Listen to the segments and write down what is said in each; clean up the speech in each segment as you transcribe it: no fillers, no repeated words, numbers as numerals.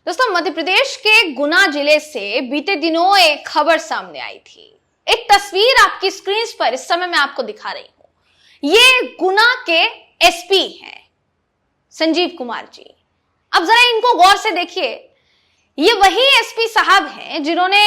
दोस्तों, मध्य प्रदेश के गुना जिले से बीते दिनों एक खबर सामने आई थी। एक तस्वीर आपकी स्क्रीन पर इस समय मैं आपको दिखा रही हूं। ये गुना के एसपी हैं संजीव कुमार जी। अब जरा इनको गौर से देखिए। ये वही एसपी साहब हैं जिन्होंने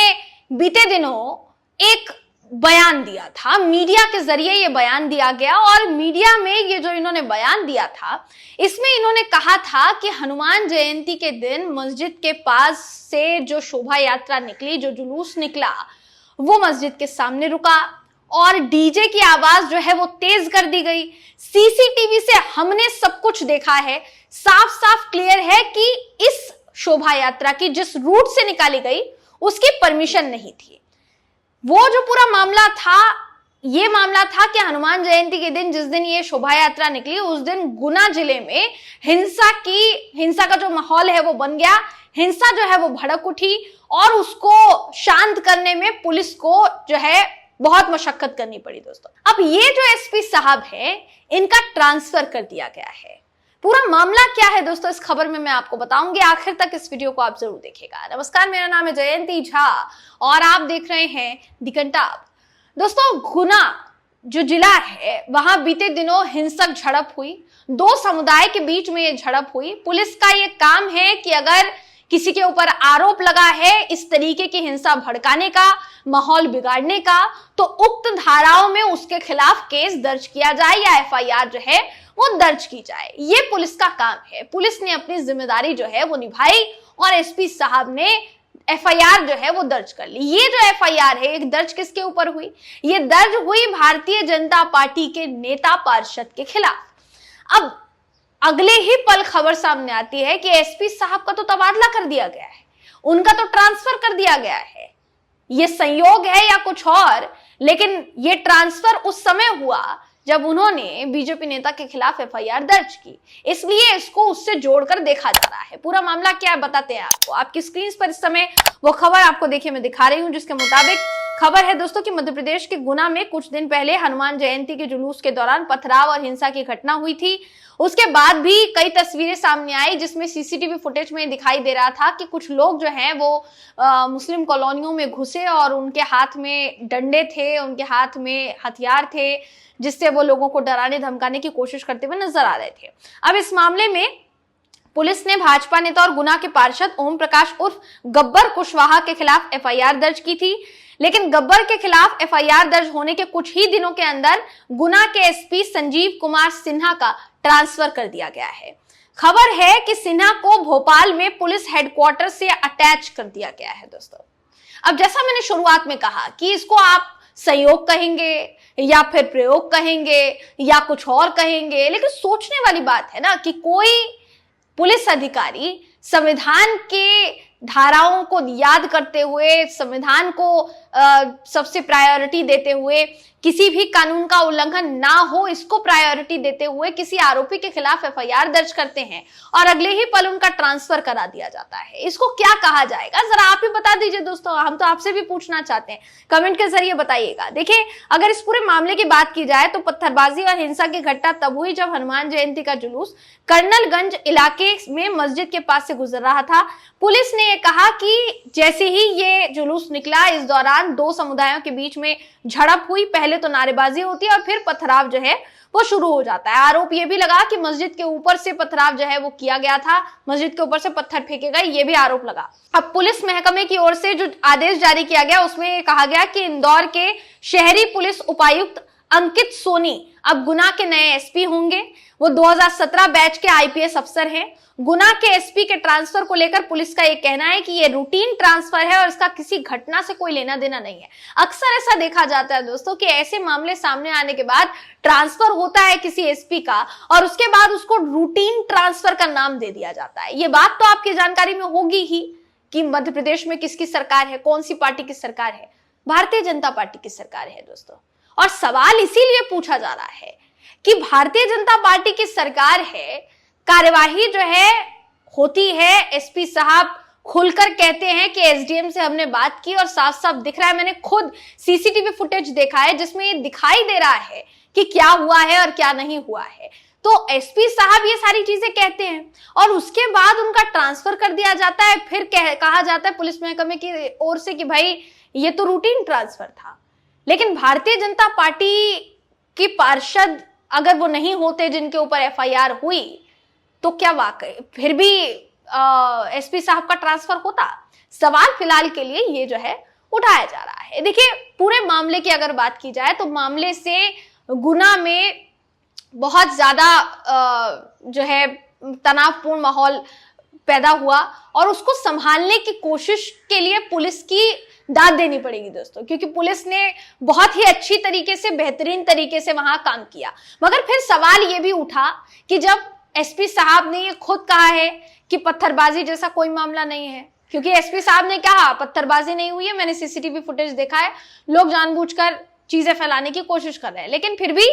बीते दिनों एक बयान दिया था। मीडिया के जरिए ये बयान दिया गया और मीडिया में ये जो इन्होंने बयान दिया था, इसमें इन्होंने कहा था कि हनुमान जयंती के दिन मस्जिद के पास से जो शोभा यात्रा निकली, जो जुलूस निकला, वो मस्जिद के सामने रुका और डीजे की आवाज जो है वो तेज कर दी गई। सीसीटीवी से हमने सब कुछ देखा है। साफ साफ क्लियर है कि इस शोभा यात्रा की जिस रूट से निकाली गई उसकी परमिशन नहीं थी। वो जो पूरा मामला था, ये मामला था कि हनुमान जयंती के दिन, जिस दिन ये शोभा यात्रा निकली, उस दिन गुना जिले में हिंसा का जो माहौल है वो बन गया। हिंसा जो है वो भड़क उठी और उसको शांत करने में पुलिस को जो है बहुत मशक्कत करनी पड़ी। दोस्तों, अब ये जो एसपी साहब है, इनका ट्रांसफर कर दिया गया है। पूरा मामला क्या है दोस्तों, इस खबर में मैं आपको बताऊंगी। आखिर तक इस वीडियो को आप जरूर देखिएगा। नमस्कार, मेरा नाम है जयंती झा और आप देख रहे हैं दी घंटाब। दोस्तों, गुना जो जिला है, वहां बीते दिनों हिंसक झड़प हुई। दो समुदाय के बीच में ये झड़प हुई। पुलिस का ये काम है कि अगर किसी के ऊपर आरोप लगा है इस तरीके की हिंसा भड़काने का, माहौल बिगाड़ने का, तो उक्त धाराओं में उसके खिलाफ केस दर्ज किया जाए या एफआईआर जो है वो दर्ज की जाए। ये पुलिस का काम है। पुलिस ने अपनी जिम्मेदारी जो है वो निभाई और एसपी साहब ने एफआईआर जो है वो दर्ज कर ली। ये जो एफआईआर है, एक दर्ज किसके ऊपर हुई? ये दर्ज हुई भारतीय जनता पार्टी के नेता पार्षद के खिलाफ। अब अगले ही पल खबर सामने आती है कि एसपी साहब का तो तबादला कर दिया गया है, उनका तो ट्रांसफर कर दिया गया है। ये संयोग है या कुछ और, लेकिन ये ट्रांसफर उस समय हुआ जब उन्होंने बीजेपी नेता के खिलाफ एफआईआर दर्ज की। इसलिए इसको उससे जोड़कर देखा जा रहा है। पूरा मामला क्या है बताते हैं आपको। आपकी स्क्रीन पर इस समय वो खबर आपको देखिए मैं दिखा रही हूं, जिसके मुताबिक खबर है दोस्तों कि मध्य प्रदेश के गुना में कुछ दिन पहले हनुमान जयंती के जुलूस के दौरान पथराव और हिंसा की घटना हुई थी। उसके बाद भी कई तस्वीरें सामने आई जिसमें सीसीटीवी फुटेज में दिखाई दे रहा था कि कुछ लोग जो हैं वो मुस्लिम कॉलोनियों में घुसे और उनके हाथ में डंडे थे, उनके हाथ में हथियार थे, जिससे वो लोगों को डराने धमकाने की कोशिश करते हुए नजर आ रहे थे। अब इस मामले में पुलिस ने भाजपा नेता और गुना के पार्षद ओम प्रकाश उर्फ गब्बर कुशवाहा के खिलाफ एफआईआर दर्ज की थी। लेकिन गब्बर के खिलाफ एफआईआर दर्ज होने के कुछ ही दिनों के अंदर गुना के एसपी संजीव कुमार सिन्हा का ट्रांसफर कर दिया गया है। खबर है कि सिन्हा को भोपाल में पुलिस हेडक्वार्टर से अटैच कर दिया गया है। दोस्तों, अब जैसा मैंने शुरुआत में कहा कि इसको आप संयोग कहेंगे या फिर प्रयोग कहेंगे या कुछ और कहेंगे, लेकिन सोचने वाली बात है ना कि कोई पुलिस अधिकारी संविधान के धाराओं को याद करते हुए, संविधान को सबसे प्रायोरिटी देते हुए, किसी भी कानून का उल्लंघन ना हो इसको प्रायोरिटी देते हुए किसी आरोपी के खिलाफ एफआईआर दर्ज करते हैं और अगले ही पल उनका ट्रांसफर करा दिया जाता है। इसको क्या कहा जाएगा, जरा आप ही बता दीजिए दोस्तों। हम तो आपसे भी पूछना चाहते हैं, कमेंट के जरिए बताइएगा। देखिए, अगर इस पूरे मामले की बात की जाए तो पत्थरबाजी और हिंसा की घटना तब हुई जब हनुमान जयंती का जुलूस कर्नलगंज इलाके में मस्जिद के पास से गुजर रहा था। पुलिस ने कहा कि जैसे ही ये जुलूस निकला, इस दौरान दो समुदायों के बीच में झड़प हुई। पहले तो नारेबाजी होती है और फिर पथराव जो है वो शुरू हो जाता है। आरोप ये भी लगा कि मस्जिद के ऊपर से पथराव जो है वो किया गया था, मस्जिद के ऊपर से पत्थर फेंके गए, ये भी आरोप लगा। अब पुलिस महकमे की ओर से जो आदेश जारी किया गया उसमें कहा गया कि इंदौर के शहरी पुलिस उपायुक्त अंकित सोनी अब गुना के नए एसपी होंगे। वो 2017 बैच के आईपीएस अफसर हैं। गुना के एसपी के ट्रांसफर को लेकर पुलिस का ये कहना है कि ये रूटीन ट्रांसफर है और इसका किसी घटना से कोई लेना देना नहीं है। अक्सर ऐसा देखा जाता है दोस्तों कि ऐसे मामले सामने आने के बाद ट्रांसफर होता है किसी एसपी का और उसके बाद उसको रूटीन ट्रांसफर का नाम दे दिया जाता है। ये बात तो आपकी जानकारी में होगी ही कि मध्य प्रदेश में किसकी सरकार है, कौन सी पार्टी की सरकार है। भारतीय जनता पार्टी की सरकार है दोस्तों। और सवाल इसीलिए पूछा जा रहा है कि भारतीय जनता पार्टी की सरकार है, कार्यवाही जो है होती है, एसपी साहब खुलकर कहते हैं कि एसडीएम से हमने बात की और साफ साफ दिख रहा है, मैंने खुद सीसीटीवी फुटेज देखा है जिसमें ये दिखाई दे रहा है कि क्या हुआ है और क्या नहीं हुआ है। तो एसपी साहब ये सारी चीजें कहते हैं और उसके बाद उनका ट्रांसफर कर दिया जाता है। फिर कहा जाता है पुलिस महकमे की ओर से कि भाई ये तो रूटीन ट्रांसफर था। लेकिन भारतीय जनता पार्टी की पार्षद अगर वो नहीं होते जिनके ऊपर एफआईआर हुई, तो क्या वाकई फिर भी एसपी साहब का ट्रांसफर होता? सवाल फिलहाल के लिए ये जो है उठाया जा रहा है। देखिए, पूरे मामले की अगर बात की जाए तो मामले से गुना में बहुत ज्यादा जो है तनावपूर्ण माहौल पैदा हुआ और उसको संभालने की कोशिश के लिए पुलिस की दाद देनी पड़ेगी दोस्तों, क्योंकि पुलिस ने बहुत ही अच्छी तरीके से, बेहतरीन तरीके से वहां काम किया। मगर फिर सवाल ये भी उठा कि जब एसपी साहब ने ये खुद कहा है कि पत्थरबाजी जैसा कोई मामला नहीं है, क्योंकि एसपी साहब ने कहा पत्थरबाजी नहीं हुई है, मैंने सीसीटीवी फुटेज देखा है, लोग जानबूझकर चीजें फैलाने की कोशिश कर रहे हैं। लेकिन फिर भी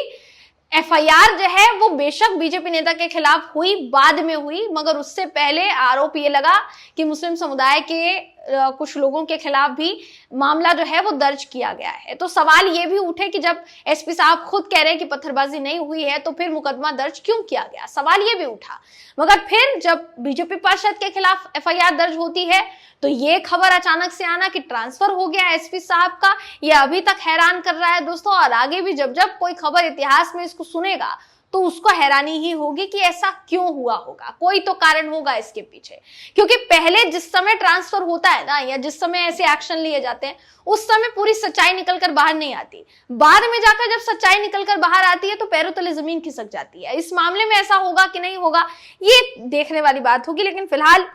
एफआईआर जो है वो बेशक बीजेपी नेता के खिलाफ हुई, बाद में हुई, मगर उससे पहले आरोप ये लगा कि मुस्लिम समुदाय के कुछ लोगों के खिलाफ भी मामला जो है वो दर्ज किया गया है। तो सवाल ये भी उठे कि जब एसपी साहब खुद कह रहे हैं कि पत्थरबाजी नहीं हुई है, तो फिर मुकदमा दर्ज क्यों किया गया? सवाल ये भी उठा। मगर फिर जब बीजेपी पार्षद के खिलाफ एफआईआर दर्ज होती है तो ये खबर अचानक से आना कि ट्रांसफर हो गया एसपी साहब का, ये अभी तक हैरान कर रहा है दोस्तों। और आगे भी जब जब कोई खबर इतिहास में इसको सुनेगा तो उसको हैरानी ही होगी कि ऐसा क्यों हुआ होगा। कोई तो कारण होगा इसके पीछे, क्योंकि पहले जिस समय ट्रांसफर होता है ना, या जिस समय ऐसे एक्शन लिए जाते हैं, उस समय पूरी सच्चाई निकलकर बाहर नहीं आती। बाद में जाकर जब सच्चाई निकलकर बाहर आती है तो पैरों तले जमीन खिसक जाती है। इस मामले में ऐसा होगा कि नहीं होगा, ये देखने वाली बात होगी। लेकिन फिलहाल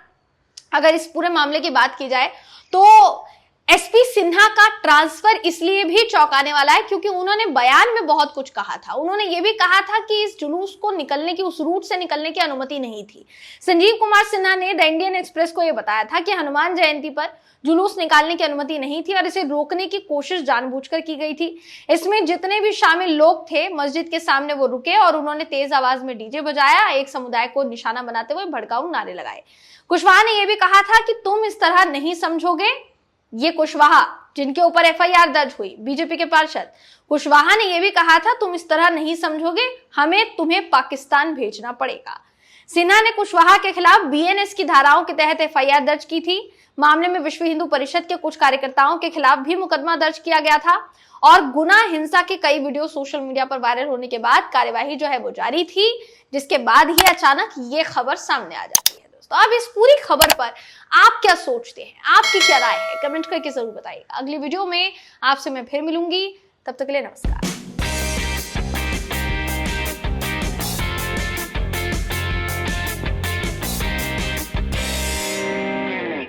अगर इस पूरे मामले की बात की जाए तो एसपी सिन्हा का ट्रांसफर इसलिए भी चौंकाने वाला है क्योंकि उन्होंने बयान में बहुत कुछ कहा था। उन्होंने ये भी कहा था कि इस जुलूस को निकलने की, उस रूट से निकलने की अनुमति नहीं थी। संजीव कुमार सिन्हा ने द इंडियन एक्सप्रेस को यह बताया था कि हनुमान जयंती पर जुलूस निकालने की अनुमति नहीं थी और इसे रोकने की कोशिश जानबूझकर की गई थी। इसमें जितने भी शामिल लोग थे मस्जिद के सामने वो रुके और उन्होंने तेज आवाज में डीजे बजाया, एक समुदाय को निशाना बनाते हुए भड़काऊ नारे लगाए। कुशवाहा ने यह भी कहा था कि तुम इस तरह नहीं समझोगे। ये कुशवाहा जिनके ऊपर एफआईआर दर्ज हुई, बीजेपी के पार्षद कुशवाहा ने यह भी कहा था तुम इस तरह नहीं समझोगे, हमें तुम्हें पाकिस्तान भेजना पड़ेगा। सिन्हा ने कुशवाहा के खिलाफ बीएनएस की धाराओं के तहत एफआईआर दर्ज की थी। मामले में विश्व हिंदू परिषद के कुछ कार्यकर्ताओं के खिलाफ भी मुकदमा दर्ज किया गया था और गुना हिंसा के कई वीडियो सोशल मीडिया पर वायरल होने के बाद कार्यवाही जो है वो जारी थी, जिसके बाद ही अचानक ये खबर सामने आ जाती है। तो अब इस पूरी खबर पर आप क्या सोचते हैं, आपकी क्या राय है, कमेंट करके जरूर बताइएगा। अगली वीडियो में आपसे मैं फिर मिलूंगी, तब तक के लिए नमस्कार।